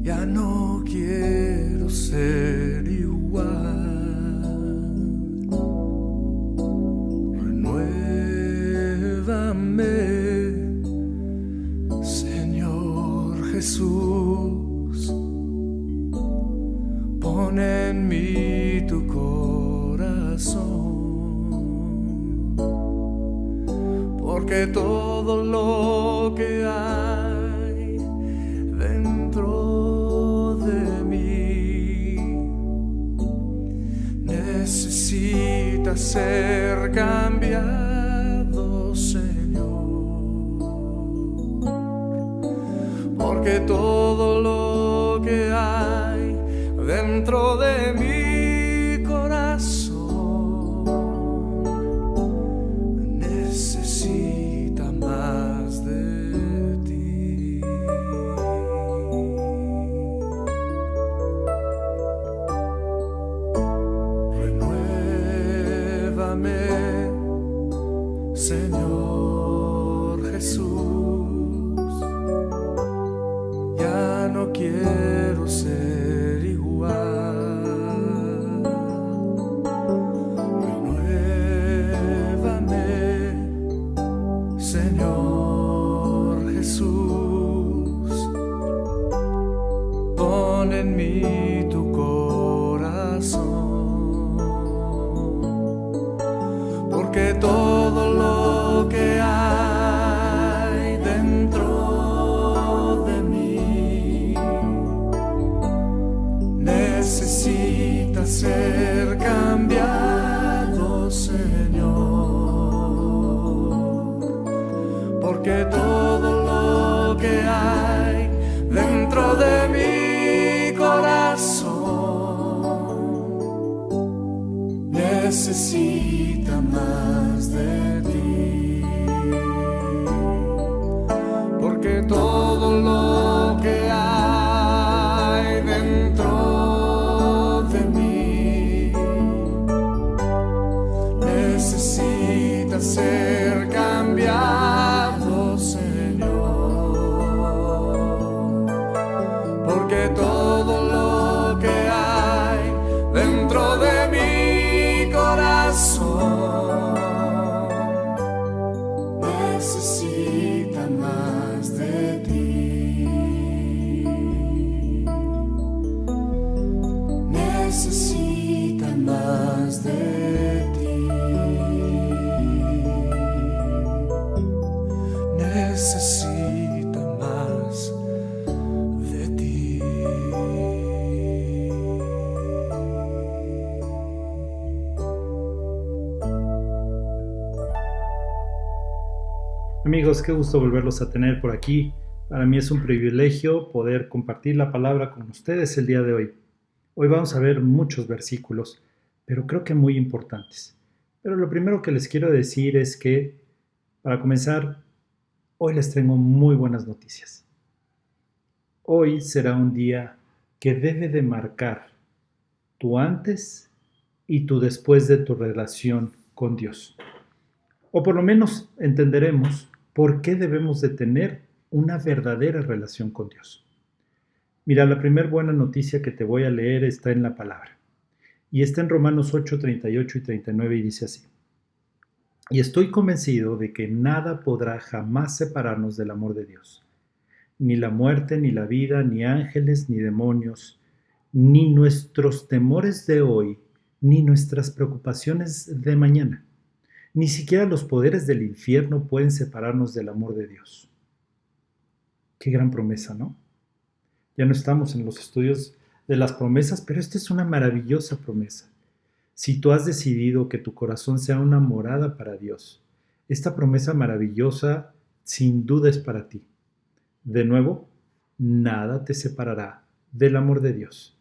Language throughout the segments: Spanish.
Ya no quiero ser igual. Renuévame, Señor Jesús. Pon en mí tu corazón, porque todo lo que hay dentro de mí necesita ser cambiado, Señor, porque todo lo que hay dentro de mi corazón necesita más de ti. Renuévame, Señor Jesús. Ya no quiero ser igual. Renuévame, Señor Jesús. Pon en mí tu corazón, porque todo lo que hay dentro de mí necesita ser cambiado, Señor, porque todo lo que hay dentro de mi corazón necesita más de ti, porque todo lo que hay dentro de mí necesita ser cambiado, Señor, porque todo lo que hay dentro de mi corazón necesita más de ti, necesita más de ti, necesita más de ti. Amigos, qué gusto volverlos a tener por aquí. Para mí es un privilegio poder compartir la palabra con ustedes el día de hoy. Hoy vamos a ver muchos versículos, pero creo que muy importantes. Pero lo primero que les quiero decir es que, para comenzar, hoy les tengo muy buenas noticias. Hoy será un día que debe de marcar tu antes y tu después de tu relación con Dios. O por lo menos entenderemos por qué debemos de tener una verdadera relación con Dios. Mira, la primera buena noticia que te voy a leer está en la palabra. Y está en Romanos 8, 38 y 39 y dice así: Y estoy convencido de que nada podrá jamás separarnos del amor de Dios. Ni la muerte, ni la vida, ni ángeles, ni demonios, ni nuestros temores de hoy, ni nuestras preocupaciones de mañana. Ni siquiera los poderes del infierno pueden separarnos del amor de Dios. Qué gran promesa, ¿no? Ya no estamos en los estudios de las promesas, pero esta es una maravillosa promesa. Si tú has decidido que tu corazón sea una morada para Dios, esta promesa maravillosa sin duda es para ti. De nuevo, nada te separará del amor de Dios.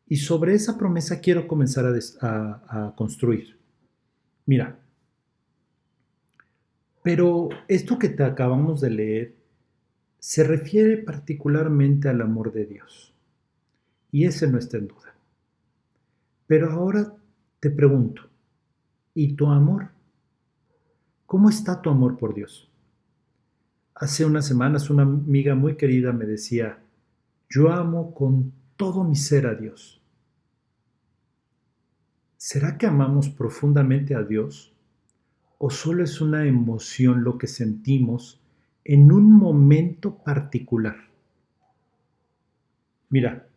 Y sobre esa promesa quiero comenzar a construir. Mira, pero esto que te acabamos de leer se refiere particularmente al amor de Dios. Y ese no está en duda. Pero ahora te pregunto, ¿y tu amor? ¿Cómo está tu amor por Dios? Hace unas semanas una amiga muy querida me decía, Yo amo con todo mi ser a Dios. ¿Será que amamos profundamente a Dios? ¿O solo es una emoción lo que sentimos en un momento particular? Mira,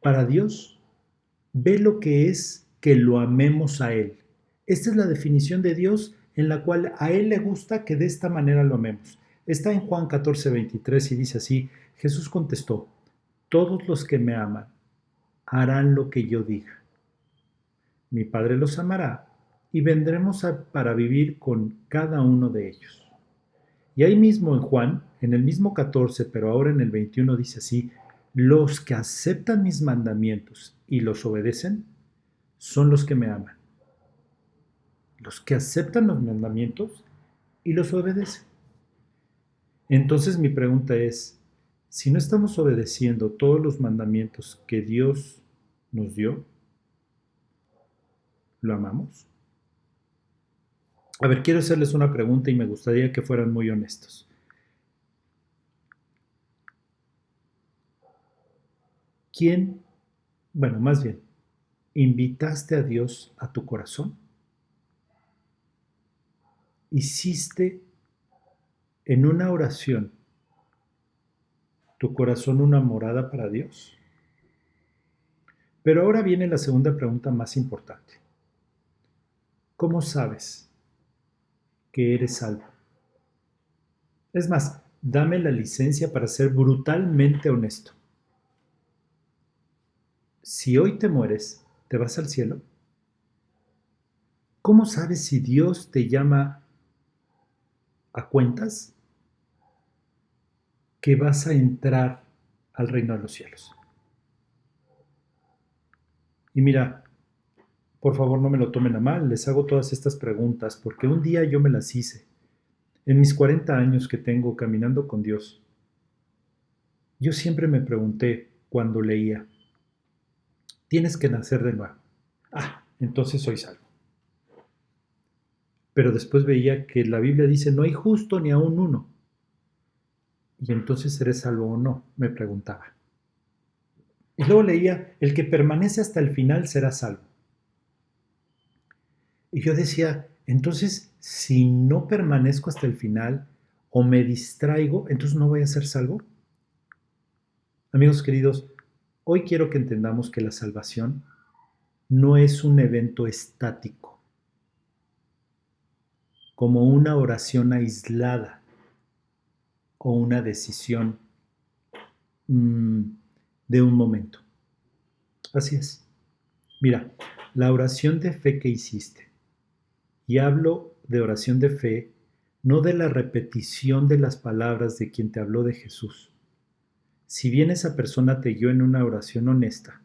para Dios, ve lo que es que lo amemos a Él. Esta es la definición de Dios en la cual a Él le gusta que de esta manera lo amemos. Está en Juan 14:23 y dice así, Jesús contestó, todos los que me aman harán lo que yo diga. Mi Padre los amará y vendremos para vivir con cada uno de ellos. Y ahí mismo en Juan, en el mismo 14, pero ahora en el 21 dice así, los que aceptan mis mandamientos y los obedecen son los que me aman. Los que aceptan los mandamientos y los obedecen. Entonces mi pregunta es, si no estamos obedeciendo todos los mandamientos que Dios nos dio, ¿lo amamos? A ver, quiero hacerles una pregunta y me gustaría que fueran muy honestos. ¿Quién, bueno, más bien, invitaste a Dios a tu corazón? ¿Hiciste en una oración tu corazón una morada para Dios? Pero ahora viene la segunda pregunta más importante. ¿Cómo sabes que eres salvo? Es más, dame la licencia para ser brutalmente honesto. Si hoy te mueres, ¿te vas al cielo? ¿Cómo sabes si Dios te llama a cuentas que vas a entrar al reino de los cielos? Y mira, por favor no me lo tomen a mal, les hago todas estas preguntas porque un día yo me las hice. En mis 40 años que tengo caminando con Dios, yo siempre me pregunté cuando leía, tienes que nacer de nuevo. Entonces soy salvo. Pero después veía que la Biblia dice, no hay justo ni aún uno. Y entonces, ¿seré salvo o no? Me preguntaba. Y luego leía, el que permanece hasta el final será salvo. Y yo decía, entonces, si no permanezco hasta el final o me distraigo, entonces no voy a ser salvo. Amigos queridos, hoy quiero que entendamos que la salvación no es un evento estático, como una oración aislada o una decisión de un momento. Así es. Mira, la oración de fe que hiciste, y hablo de oración de fe, no de la repetición de las palabras de quien te habló de Jesús. Si bien esa persona te guió en una oración honesta,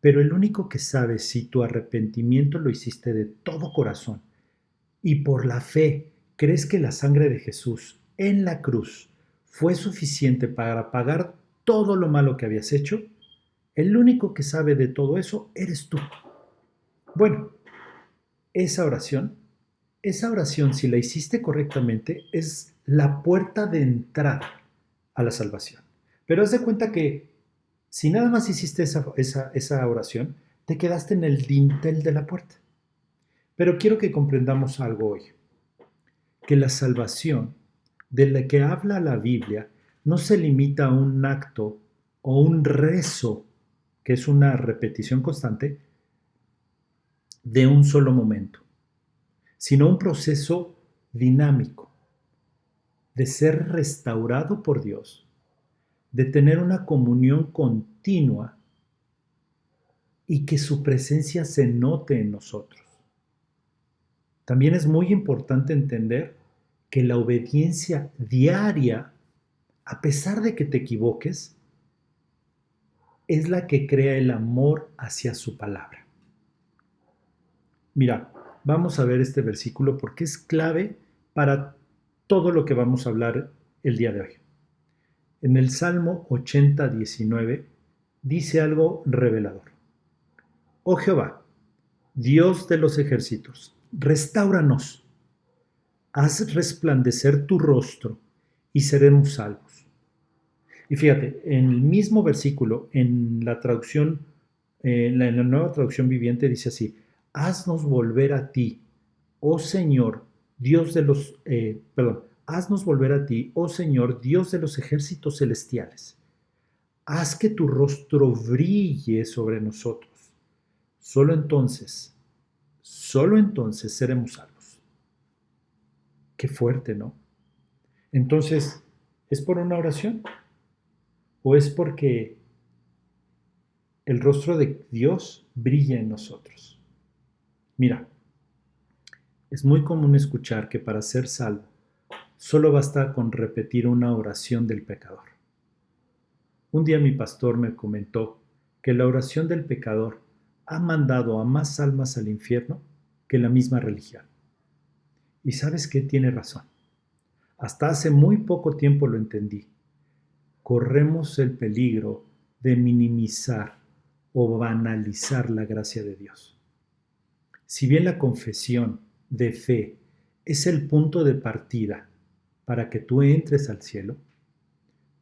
pero el único que sabe si tu arrepentimiento lo hiciste de todo corazón y por la fe crees que la sangre de Jesús en la cruz fue suficiente para pagar todo lo malo que habías hecho, el único que sabe de todo eso eres tú. Bueno, esa oración, si la hiciste correctamente, es la puerta de entrada a la salvación. Pero haz de cuenta que si nada más hiciste esa oración, te quedaste en el dintel de la puerta. Pero quiero que comprendamos algo hoy, que la salvación de la que habla la Biblia no se limita a un acto o un rezo, que es una repetición constante, de un solo momento, sino un proceso dinámico de ser restaurado por Dios, de tener una comunión continua y que su presencia se note en nosotros. También es muy importante entender que la obediencia diaria, a pesar de que te equivoques, es la que crea el amor hacia su palabra. Mira, vamos a ver este versículo porque es clave para todo lo que vamos a hablar el día de hoy. En el Salmo 80:19 dice algo revelador. Oh Jehová, Dios de los ejércitos, restáuranos, haz resplandecer tu rostro y seremos salvos. Y fíjate, en el mismo versículo, en la traducción, en la nueva traducción viviente dice así: haznos volver a ti, oh Señor, Dios de los, haznos volver a ti, oh Señor, Dios de los ejércitos celestiales. Haz que tu rostro brille sobre nosotros. Solo entonces seremos salvos. Qué fuerte, ¿no? Entonces, ¿es por una oración? ¿O es porque el rostro de Dios brilla en nosotros? Mira, es muy común escuchar que para ser salvo solo basta con repetir una oración del pecador. Un día mi pastor me comentó que la oración del pecador ha mandado a más almas al infierno que la misma religión. Y sabes qué, tiene razón. Hasta hace muy poco tiempo lo entendí. Corremos el peligro de minimizar o banalizar la gracia de Dios. Si bien la confesión de fe es el punto de partida para que tú entres al cielo,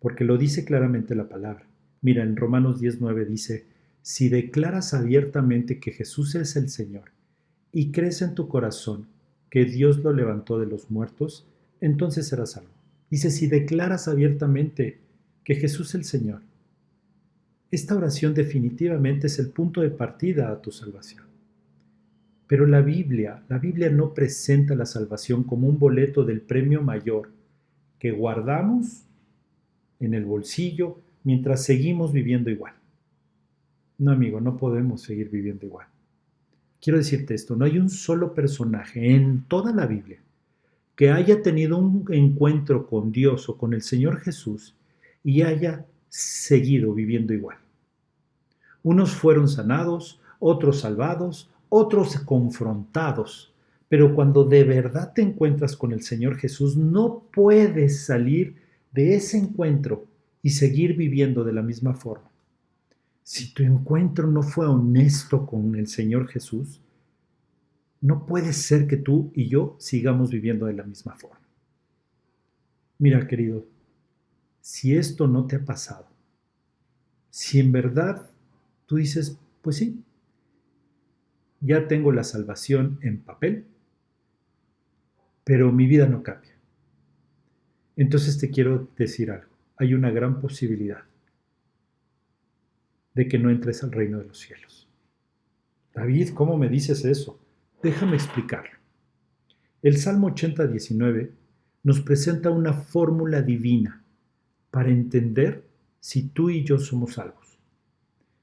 porque lo dice claramente la palabra. Mira, en Romanos 10:9 dice: si declaras abiertamente que Jesús es el Señor y crees en tu corazón que Dios lo levantó de los muertos, entonces serás salvo. Dice: si declaras abiertamente que Jesús es el Señor. Esta oración definitivamente es el punto de partida a tu salvación. Pero la Biblia no presenta la salvación como un boleto del premio mayor que guardamos en el bolsillo mientras seguimos viviendo igual. No, amigo, no podemos seguir viviendo igual. Quiero decirte esto: no hay un solo personaje en toda la Biblia que haya tenido un encuentro con Dios o con el Señor Jesús y haya seguido viviendo igual. Unos fueron sanados, otros salvados, otros confrontados, pero cuando de verdad te encuentras con el Señor Jesús, no puedes salir de ese encuentro y seguir viviendo de la misma forma. Si tu encuentro no fue honesto con el Señor Jesús, no puede ser que tú y yo sigamos viviendo de la misma forma. Mira, querido, si esto no te ha pasado, si en verdad tú dices: pues sí, ya tengo la salvación en papel, pero mi vida no cambia. Entonces te quiero decir algo: hay una gran posibilidad de que no entres al reino de los cielos. David, ¿cómo me dices eso? Déjame explicarlo. El Salmo 80:19 nos presenta una fórmula divina para entender si tú y yo somos salvos.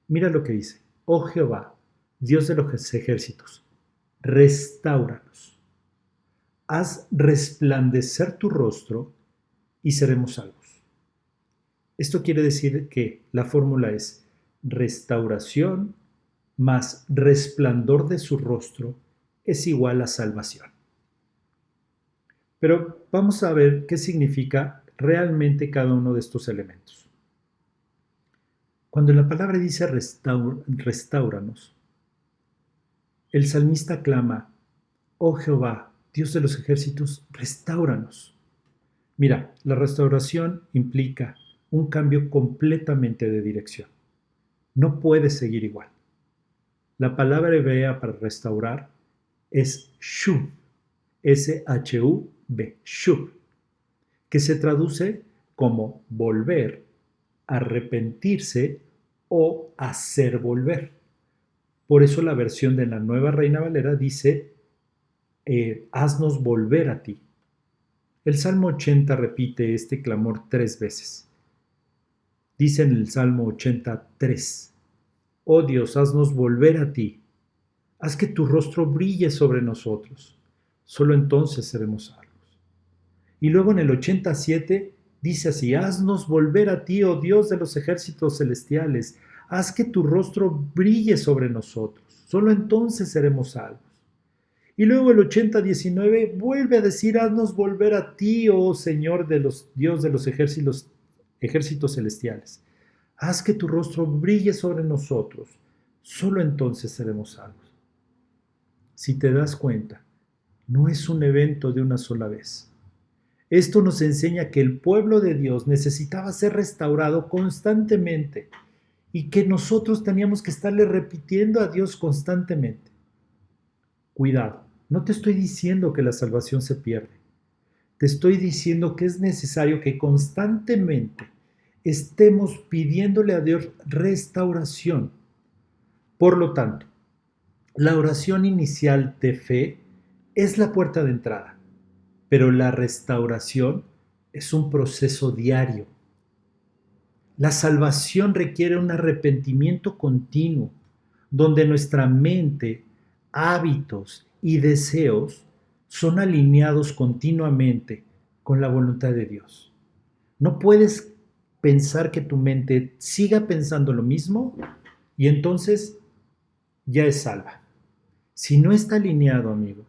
Mira lo que dice: oh Jehová, Dios de los ejércitos, restáuranos. Haz resplandecer tu rostro y seremos salvos. Esto quiere decir que la fórmula es restauración más resplandor de su rostro es igual a salvación. Pero vamos a ver qué significa realmente cada uno de estos elementos. Cuando la palabra dice restáuranos, el salmista clama: oh Jehová, Dios de los ejércitos, restáuranos. Mira, la restauración implica un cambio completamente de dirección. No puedes seguir igual. La palabra hebrea para restaurar es shuv, S-H-U-V, shuv, que se traduce como volver, arrepentirse o hacer volver. Por eso la versión de la Nueva Reina Valera dice: haznos volver a ti. El Salmo 80 repite este clamor 3 veces. Dice en el Salmo 83: oh Dios, haznos volver a ti. Haz que tu rostro brille sobre nosotros. Solo entonces seremos salvos. Y luego en el 87 dice así: haznos volver a ti, oh Dios de los ejércitos celestiales. Haz que tu rostro brille sobre nosotros. Solo entonces seremos salvos. Y luego el 80:19 vuelve a decir: haznos volver a ti, oh Señor Dios de los ejércitos celestiales. Haz que tu rostro brille sobre nosotros. Solo entonces seremos salvos. Si te das cuenta, no es un evento de una sola vez. Esto nos enseña que el pueblo de Dios necesitaba ser restaurado constantemente y que nosotros teníamos que estarle repitiendo a Dios constantemente. Cuidado, no te estoy diciendo que la salvación se pierde. Te estoy diciendo que es necesario que constantemente estemos pidiéndole a Dios restauración. Por lo tanto, la oración inicial de fe es la puerta de entrada, pero la restauración es un proceso diario. La salvación requiere un arrepentimiento continuo, donde nuestra mente, hábitos y deseos son alineados continuamente con la voluntad de Dios. No puedes pensar que tu mente siga pensando lo mismo y entonces ya es salva. Si no está alineado, amigo,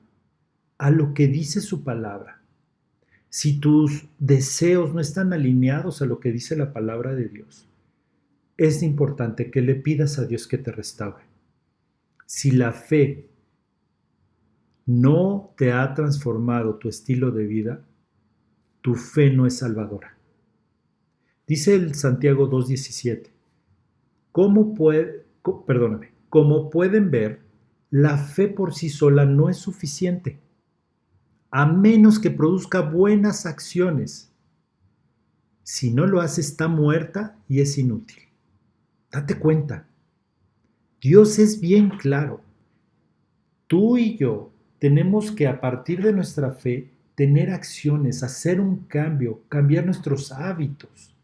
a lo que dice su palabra, si tus deseos no están alineados a lo que dice la palabra de Dios, es importante que le pidas a Dios que te restaure. Si la fe no te ha transformado tu estilo de vida, tu fe no es salvadora. Dice el Santiago 2:17, como pueden ver, la fe por sí sola no es suficiente, a menos que produzca buenas acciones. Si no lo hace, está muerta y es inútil. Date cuenta, Dios es bien claro. Tú y yo tenemos que, a partir de nuestra fe, tener acciones, hacer un cambio, cambiar nuestros hábitos.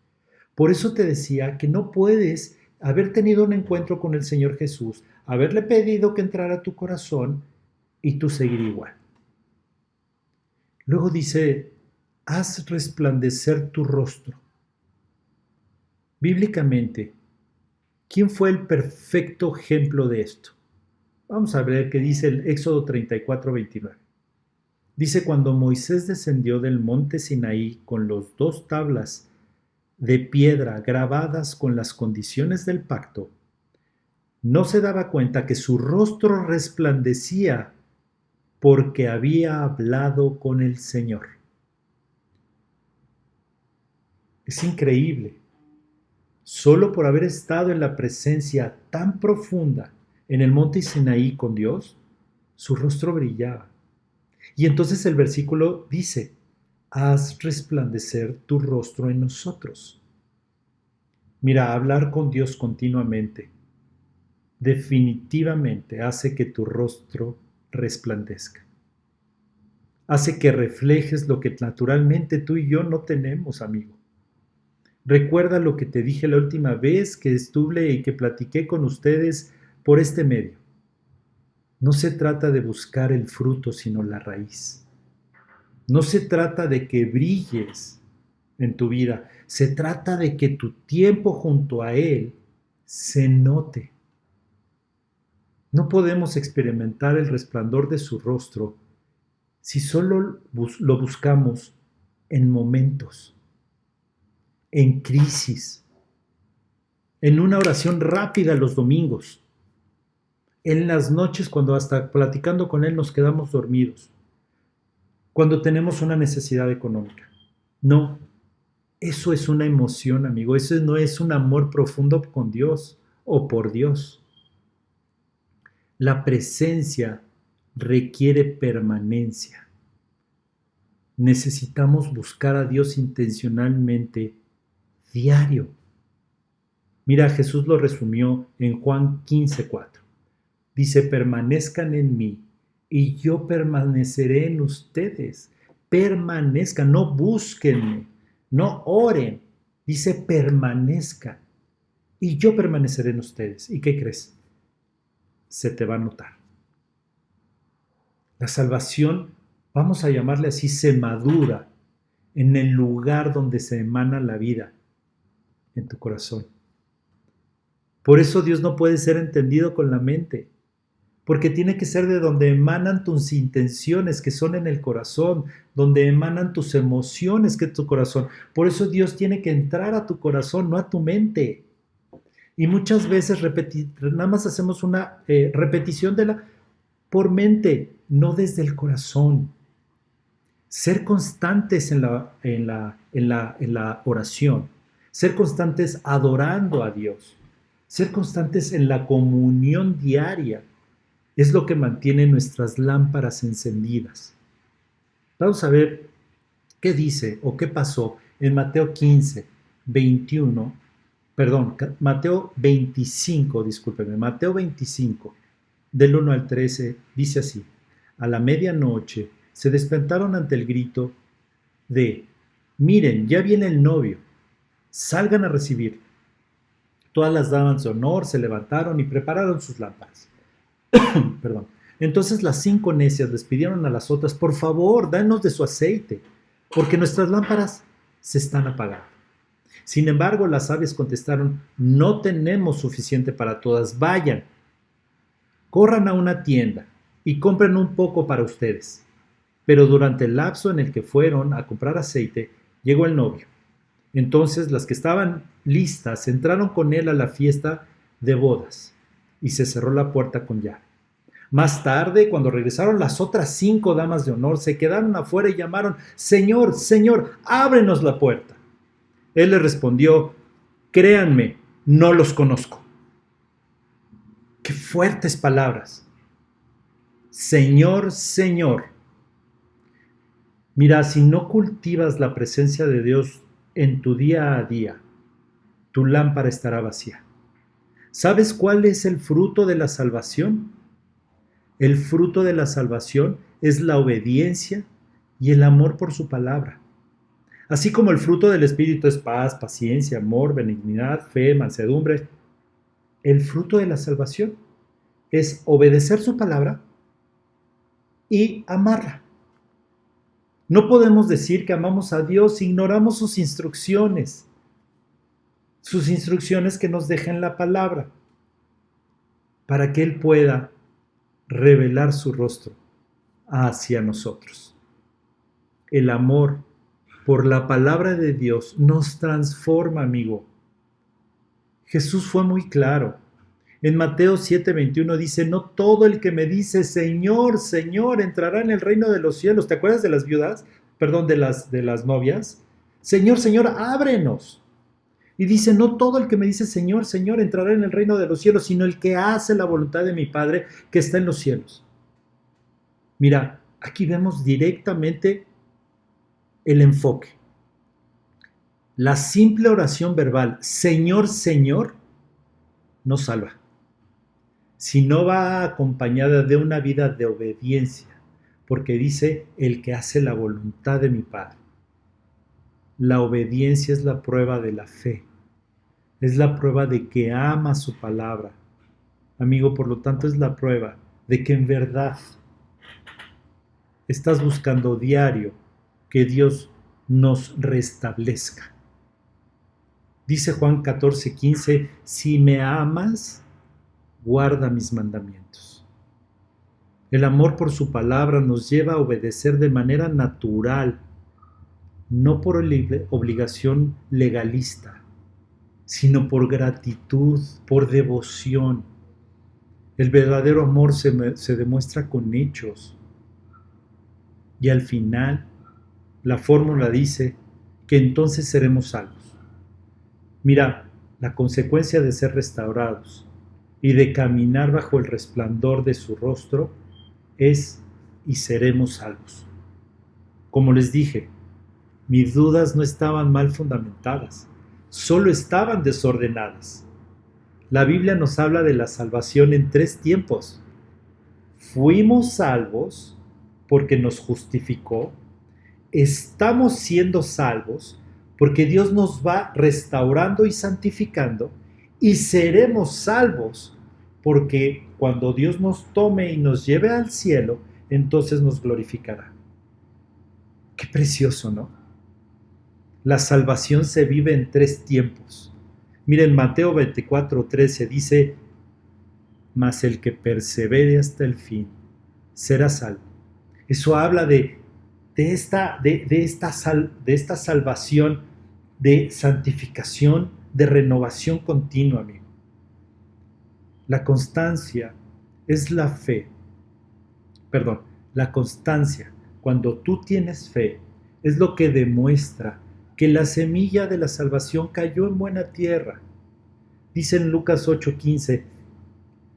Por eso te decía que no puedes haber tenido un encuentro con el Señor Jesús, haberle pedido que entrara a tu corazón y tú seguir igual. Luego dice, haz resplandecer tu rostro. Bíblicamente, ¿quién fue el perfecto ejemplo de esto? Vamos a ver qué dice el Éxodo 34:29. Dice, cuando Moisés descendió del monte Sinaí con las 2 tablas de piedra grabadas con las condiciones del pacto, no se daba cuenta que su rostro resplandecía porque había hablado con el Señor. Es increíble. Solo por haber estado en la presencia tan profunda en el monte Sinaí con Dios, su rostro brillaba. Y entonces el versículo dice, haz resplandecer tu rostro en nosotros. Mira, hablar con Dios continuamente definitivamente hace que tu rostro resplandezca. Hace que reflejes lo que naturalmente tú y yo no tenemos, amigo. Recuerda lo que te dije la última vez que estuve y que platiqué con ustedes por este medio. No se trata de buscar el fruto, sino la raíz. No se trata de que brilles en tu vida. Se trata de que tu tiempo junto a Él se note. No podemos experimentar el resplandor de su rostro si solo lo buscamos en momentos, en crisis, en una oración rápida los domingos, en las noches cuando hasta platicando con Él nos quedamos dormidos, cuando tenemos una necesidad económica. No, eso es una emoción, amigo, eso no es un amor profundo con Dios o por Dios. La presencia requiere permanencia. Necesitamos buscar a Dios intencionalmente, diario. Mira, Jesús lo resumió en Juan 15:4. Dice, permanezcan en mí y yo permaneceré en ustedes. Permanezcan, no búsquenme, no oren. Dice, permanezcan y yo permaneceré en ustedes. ¿Y qué crees? Se te va a notar. La salvación, vamos a llamarle así, se madura en el lugar donde se emana la vida, en tu corazón. Por eso Dios no puede ser entendido con la mente, porque tiene que ser de donde emanan tus intenciones, que son en el corazón, donde emanan tus emociones, que es tu corazón. Por eso Dios tiene que entrar a tu corazón, no a tu mente. Y muchas veces nada más hacemos una repetición por mente, no desde el corazón. Ser constantes en la oración, ser constantes adorando a Dios, ser constantes en la comunión diaria, es lo que mantiene nuestras lámparas encendidas. Vamos a ver qué dice o qué pasó en Mateo 15, 21, perdón, Mateo 25, discúlpeme, Mateo 25, del 1 al 13, dice así: a la medianoche se despertaron ante el grito de: miren, ya viene el novio, salgan a recibir. Todas las damas de honor se levantaron y prepararon sus lámparas. Perdón. Entonces las 5 necias les pidieron a las otras: por favor, danos de su aceite, porque nuestras lámparas se están apagando. Sin embargo, las sabias contestaron: no tenemos suficiente para todas, vayan, corran a una tienda y compren un poco para ustedes. Pero durante el lapso en el que fueron a comprar aceite, llegó el novio. Entonces las que estaban listas entraron con él a la fiesta de bodas y se cerró la puerta con llave. Más tarde, cuando regresaron las otras 5 damas de honor, se quedaron afuera y llamaron: Señor, Señor, ábrenos la puerta. Él les respondió: créanme, no los conozco. Qué fuertes palabras. Señor, Señor. Mira, si no cultivas la presencia de Dios en tu día a día, tu lámpara estará vacía. ¿Sabes cuál es el fruto de la salvación? El fruto de la salvación es la obediencia y el amor por su palabra. Así como el fruto del Espíritu es paz, paciencia, amor, benignidad, fe, mansedumbre, el fruto de la salvación es obedecer su palabra y amarla. No podemos decir que amamos a Dios si ignoramos sus instrucciones que nos deja en la palabra, para que Él pueda revelar su rostro hacia nosotros. El amor por la palabra de Dios nos transforma, amigo. Jesús fue muy claro. En Mateo 7:21 dice: no todo el que me dice Señor, Señor entrará en el reino de los cielos. ¿Te acuerdas de las viudas? Perdón, de las novias. Señor, Señor, ábrenos. Y dice: no todo el que me dice Señor, Señor entrará en el reino de los cielos, sino el que hace la voluntad de mi Padre que está en los cielos. Mira, aquí vemos directamente el enfoque. La simple oración verbal, Señor, Señor, no salva, si no va acompañada de una vida de obediencia, porque dice: el que hace la voluntad de mi Padre. La obediencia es la prueba de la fe, es la prueba de que ama su palabra. Amigo, por lo tanto es la prueba de que en verdad estás buscando diario que Dios nos restablezca. Dice Juan 14:15: si me amas, guarda mis mandamientos. El amor por su palabra nos lleva a obedecer de manera natural, no por obligación legalista, sino por gratitud, por devoción. El verdadero amor se demuestra con hechos. Y al final, la fórmula dice que entonces seremos salvos. Mira, la consecuencia de ser restaurados y de caminar bajo el resplandor de su rostro es: y seremos salvos. Como les dije, mis dudas no estaban mal fundamentadas, solo estaban desordenadas. La Biblia nos habla de la salvación en 3 tiempos. Fuimos salvos porque nos justificó, estamos siendo salvos porque Dios nos va restaurando y santificando, y seremos salvos porque cuando Dios nos tome y nos lleve al cielo, entonces nos glorificará. Qué precioso, ¿no? La salvación se vive en 3 tiempos. Miren, Mateo 24:13 dice: mas el que persevere hasta el fin será salvo. Eso habla de esta salvación, de santificación, de renovación continua, amigo. La constancia es la fe. La constancia cuando tú tienes fe, es lo que demuestra que la semilla de la salvación cayó en buena tierra. Dice en Lucas 8:15,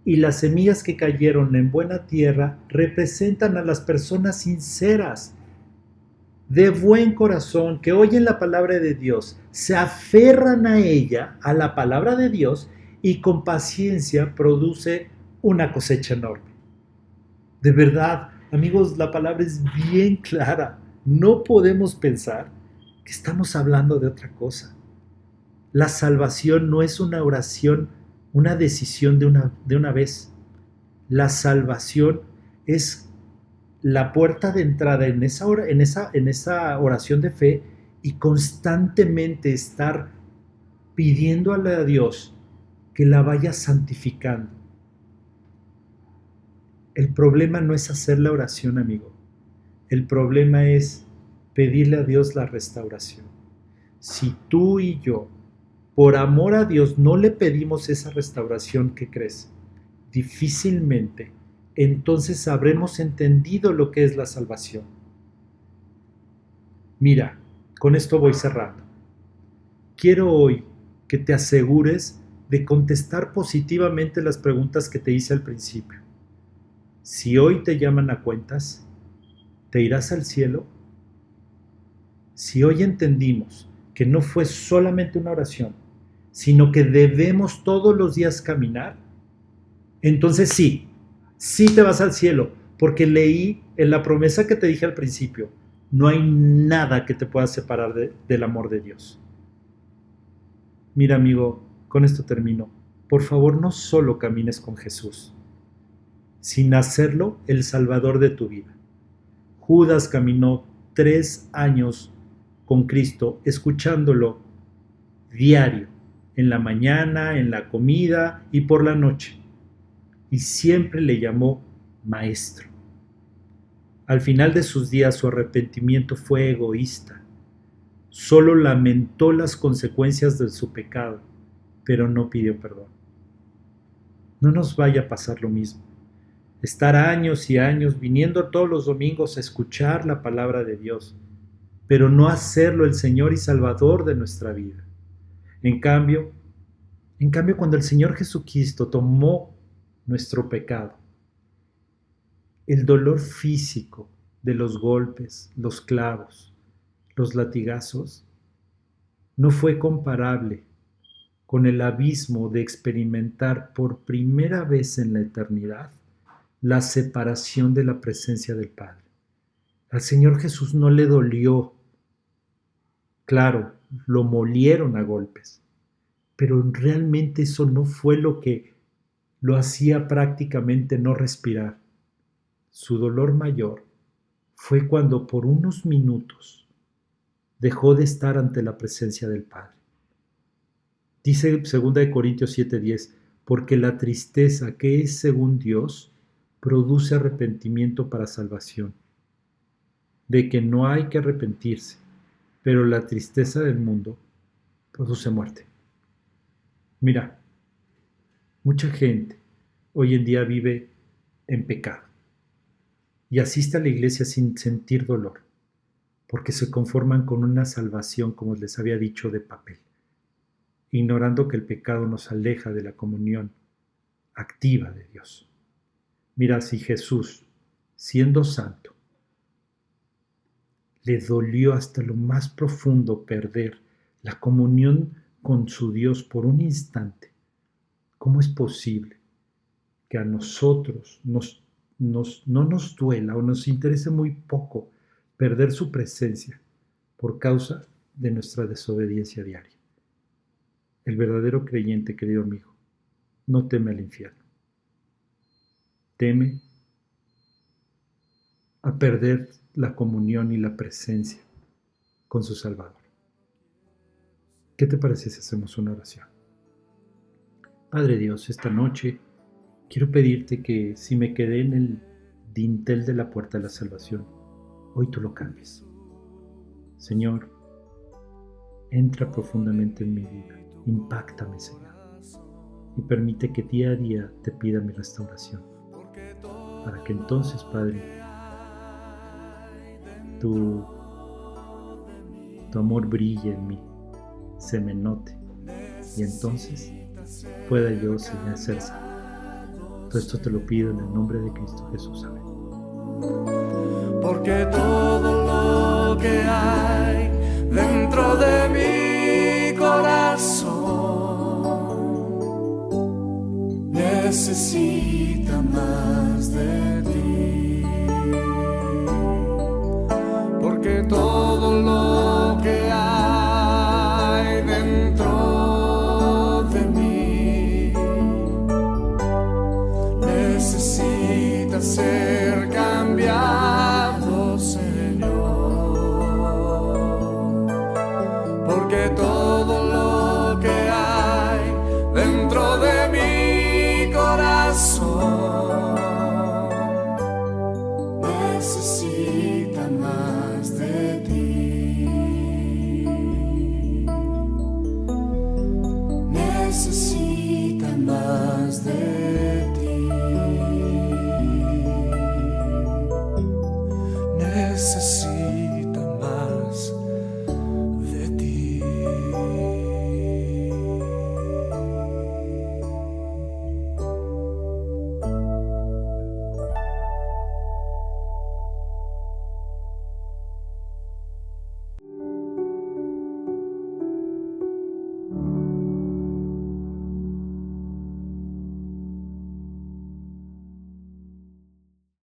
y las semillas que cayeron en buena tierra representan a las personas sinceras, de buen corazón, que oyen la palabra de Dios, se aferran a ella, a la palabra de Dios, y con paciencia produce una cosecha enorme. De verdad, amigos, la palabra es bien clara. No podemos pensar que estamos hablando de otra cosa. La salvación no es una oración, una decisión de una vez. La salvación es la puerta de entrada en esa oración de fe y constantemente estar pidiéndole a Dios que la vaya santificando. El problema no es hacer la oración, amigo. El problema es pedirle a Dios la restauración. Si tú y yo, por amor a Dios, no le pedimos esa restauración, ¿qué crees? Difícilmente entonces habremos entendido lo que es la salvación. Mira, con esto voy cerrando. Quiero hoy que te asegures de contestar positivamente las preguntas que te hice al principio. Si hoy te llaman a cuentas, ¿te irás al cielo? Si hoy entendimos que no fue solamente una oración, sino que debemos todos los días caminar, entonces sí te vas al cielo, porque leí en la promesa que te dije al principio, no hay nada que te pueda separar del amor de Dios. Mira, amigo, con esto termino. Por favor, no solo camines con Jesús, sin hacerlo el Salvador de tu vida. Judas caminó 3 años con Cristo, escuchándolo diario, en la mañana, en la comida y por la noche. Y siempre le llamó maestro. Al final de sus días su arrepentimiento fue egoísta. Solo lamentó las consecuencias de su pecado, pero no pidió perdón. No nos vaya a pasar lo mismo. Estar años y años viniendo todos los domingos a escuchar la palabra de Dios, pero no hacerlo el Señor y Salvador de nuestra vida. En cambio, cuando el Señor Jesucristo tomó nuestro pecado, el dolor físico de los golpes, los clavos, los latigazos, no fue comparable con el abismo de experimentar por primera vez en la eternidad la separación de la presencia del Padre. Al Señor Jesús no le dolió. Claro, lo molieron a golpes, pero realmente eso no fue lo que lo hacía prácticamente no respirar. Su dolor mayor fue cuando por unos minutos dejó de estar ante la presencia del Padre. Dice 2 Corintios 7:10, porque la tristeza que es según Dios produce arrepentimiento para salvación, de que no hay que arrepentirse, pero la tristeza del mundo produce muerte. Mira, mucha gente hoy en día vive en pecado y asiste a la iglesia sin sentir dolor, porque se conforman con una salvación, como les había dicho, de papel, ignorando que el pecado nos aleja de la comunión activa de Dios. Mira, si Jesús, siendo santo, le dolió hasta lo más profundo perder la comunión con su Dios por un instante, ¿cómo es posible que a nosotros no nos duela o nos interese muy poco perder su presencia por causa de nuestra desobediencia diaria? El verdadero creyente, querido amigo, no teme al infierno. Teme a perder la comunión y la presencia con su Salvador. ¿Qué te parece si hacemos una oración? Padre Dios, esta noche quiero pedirte que si me quedé en el dintel de la puerta de la salvación, hoy tú lo cambies. Señor, entra profundamente en mi vida, impáctame, Señor, y permite que día a día te pida mi restauración, para que entonces, Padre, tu amor brille en mí, se me note, y entonces pueda yo ser salvo. Todo esto te lo pido en el nombre de Cristo Jesús. Amén. Porque todo lo que hay dentro de mi corazón necesita más.